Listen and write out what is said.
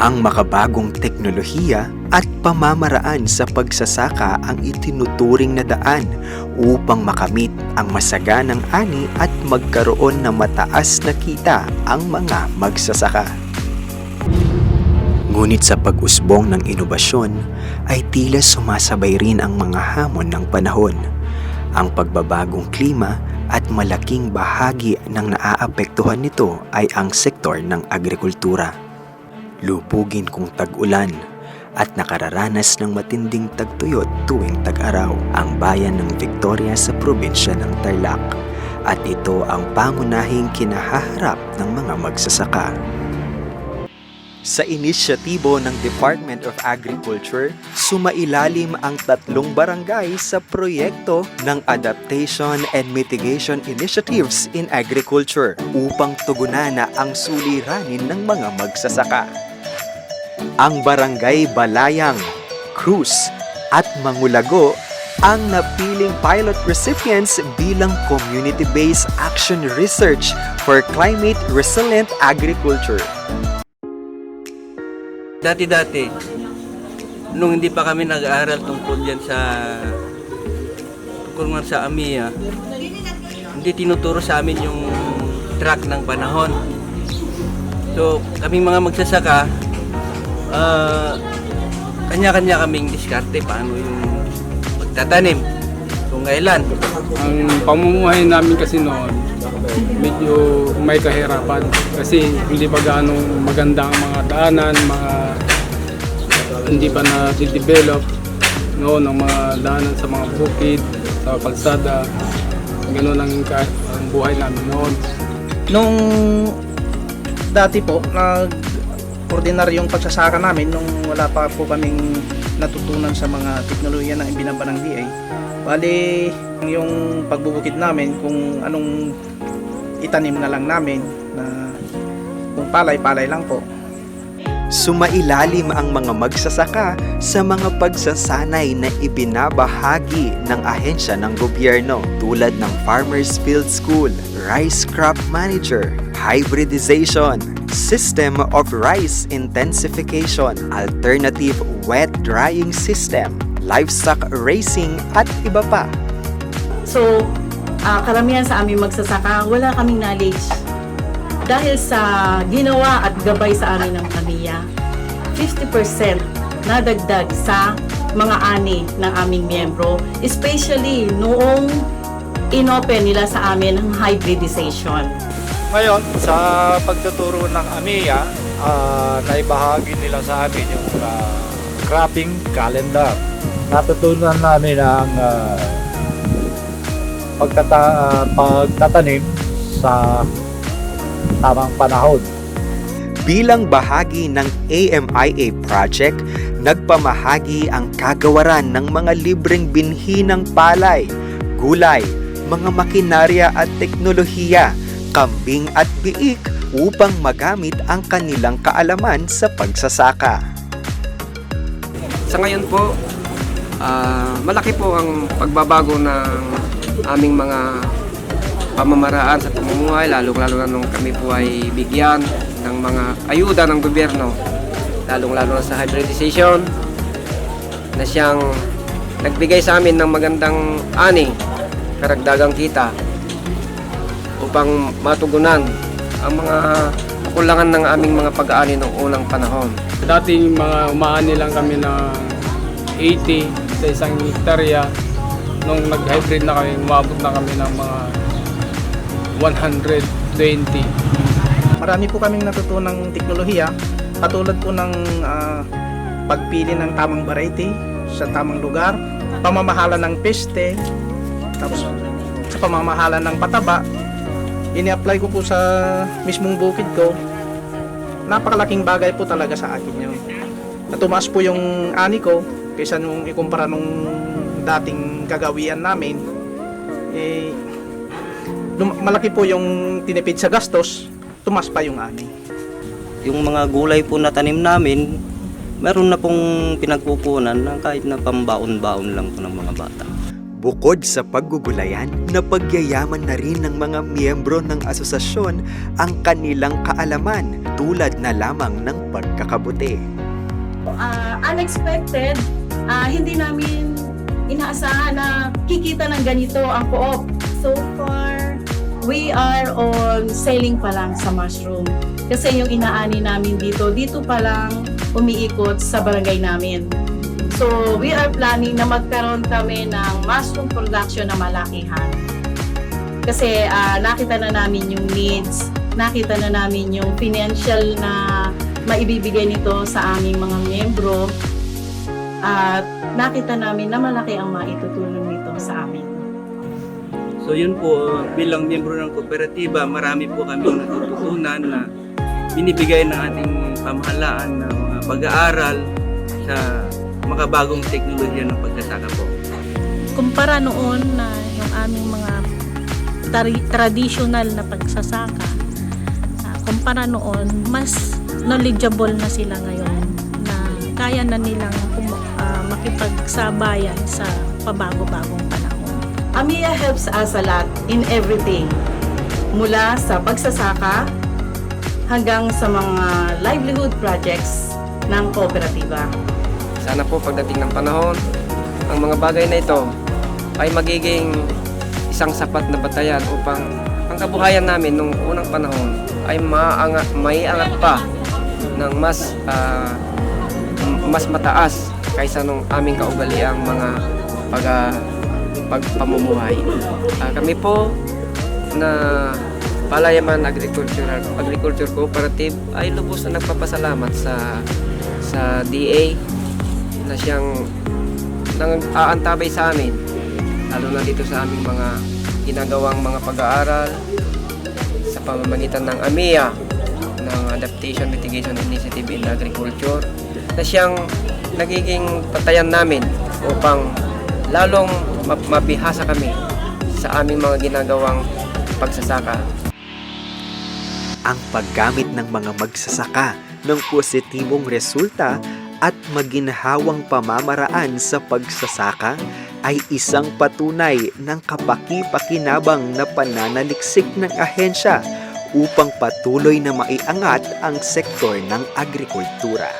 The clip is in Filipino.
Ang makabagong teknolohiya at pamamaraan sa pagsasaka ang itinuturing na daan upang makamit ang masaganang ani at magkaroon ng mataas na kita ang mga magsasaka. Ngunit sa pag-usbong ng inobasyon ay tila sumasabay rin ang mga hamon ng panahon. Ang pagbabagong klima at malaking bahagi ng naaapektuhan nito ay ang sektor ng agrikultura. Lubugin kung tag-ulan at nakararanas ng matinding tagtuyot tuwing tag-araw ang bayan ng Victoria sa probinsya ng Tarlac. At ito ang pangunahing kinahaharap ng mga magsasaka. Sa inisyatibo ng Department of Agriculture, sumailalim ang 3 barangay sa proyekto ng Adaptation and Mitigation Initiatives in Agriculture upang tugunan na ang suliranin ng mga magsasaka. Ang Barangay Balayang, Cruz at Mangulago ang napiling pilot recipients bilang Community-Based Action Research for Climate Resilient Agriculture. Dati-dati, nung hindi pa kami nag-aaral tungkol man sa AMIA, hindi tinuturo sa amin yung track ng panahon. So, kaming mga magsasaka, kanya-kanya kaming diskarte paano yung pagtatanim, kung kailan. Ang pamumuhay namin kasi noon, medyo may kahirapan kasi hindi pa gaano maganda ang mga daanan, hindi pa na-develop noon ang mga daanan sa mga bukid, sa kalsada. Ganoon ang buhay namin noon. Nung dati po, nag-ordinaryong pagsasaka namin nung wala pa po kaming natutunan sa mga teknolohiya na ibinaba ng DA. Bali, yung pagbubukid namin kung anong itanim na lang namin na kung palay-palay lang po. Sumailalim ang mga magsasaka sa mga pagsasanay na ibinabahagi ng ahensya ng gobyerno tulad ng Farmers Field School, Rice Crop Manager, Hybridization, System of Rice Intensification, Alternative Wet Drying System, Livestock Raising at iba pa. So, karamihan sa aming magsasaka, wala kaming knowledge. Dahil sa ginawa at gabay sa amin ng AMIA, 50% nadagdag sa mga ani ng aming miyembro, especially noong inopen nila sa amin ang hybridization. Ngayon, sa pagtuturo ng AMIA, naibahagi nila sa amin yung cropping calendar. Natutunan namin ang pagtatanim sa tamang panahon. Bilang bahagi ng AMIA project, nagpamahagi ang kagawaran ng mga libreng binhi ng palay, gulay, mga makinarya at teknolohiya, kambing at biik upang magamit ang kanilang kaalaman sa pagsasaka. Sa ngayon po, malaki po ang pagbabago ng aming mga pamamaraan sa pamumuhay, lalong-lalo na nung kami po ay bigyan ng mga ayuda ng gobyerno, lalong-lalo na sa hybridization na siyang nagbigay sa amin ng magandang ani, karagdagang kita upang matugunan ang mga kakulangan ng aming mga pag-aani noong unang panahon. Dati mga umaani lang kami ng 80 sa isang hektarya. Nung nag-hybrid na kami, umabot na kami ng mga 120. Marami po kaming natutunang teknolohiya, katulad po ng pagpili ng tamang variety sa tamang lugar, pamamahala ng peste, tapos sa pamamahala ng pataba. Ini-apply ko po sa mismong bukid ko. Napakalaking bagay po talaga sa akin yun. Natumaas po yung ani ko kaysa nung ikumpara nung dating kagawian namin. Malaki po yung tinipid sa gastos, tumas pa yung ani. Yung mga gulay po na tanim namin, meron na pong pinagkukunan na kahit na pambaon-baon lang po ng mga bata. Bukod sa paggugulayan, napagyayaman na rin ng mga miyembro ng asosasyon ang kanilang kaalaman tulad na lamang ng pagkakabuti. Unexpected, hindi namin inaasahan na kikita ng ganito ang co-op. So far, we are on selling pa lang sa mushroom. Kasi yung inaani namin dito pa lang umiikot sa barangay namin. So, we are planning na magkaroon kami ng mushroom production na malakihan. Kasi nakita na namin yung needs, nakita na namin yung financial na maibibigay nito sa aming mga miyembro, at nakita namin na malaki ang maitutulong nito sa amin. So yun po, bilang miyembro ng kooperatiba, marami po kami natututunan na binibigay ng ating pamahalaan ng mga pag-aaral sa makabagong teknolohiya ng pagsasaka po. Kumpara noon na yung aming mga traditional na pagsasaka, kumpara noon, mas knowledgeable na sila ngayon na kaya na nilang makipagsabayan sa pabago-bagong panahon. AMIA helps us a lot in everything. Mula sa pagsasaka hanggang sa mga livelihood projects ng kooperatiba. Sana po pagdating ng panahon, ang mga bagay na ito ay magiging isang sapat na batayan upang ang kabuhayan namin nung unang panahon ay maiangat pa ng mas mataas kaysa nung aming kaugaliang mga pagpamumuhay. Kami po na Palayaman Agriculture Cooperative ay lubos na nagpapasalamat sa DA na siyang nang-aantabay sa amin, lalo na dito sa aming mga ginagawang mga pag-aaral sa pamamagitan ng AMIA, ng Adaptation Mitigation Initiative in Agriculture, na siyang nagiging patayan namin upang lalong mabihasa kami sa aming mga ginagawang pagsasaka. Ang paggamit ng mga magsasaka ng positibong resulta at maginhawang pamamaraan sa pagsasaka ay isang patunay ng kapaki-pakinabang na pananaliksik ng ahensya upang patuloy na maiangat ang sektor ng agrikultura.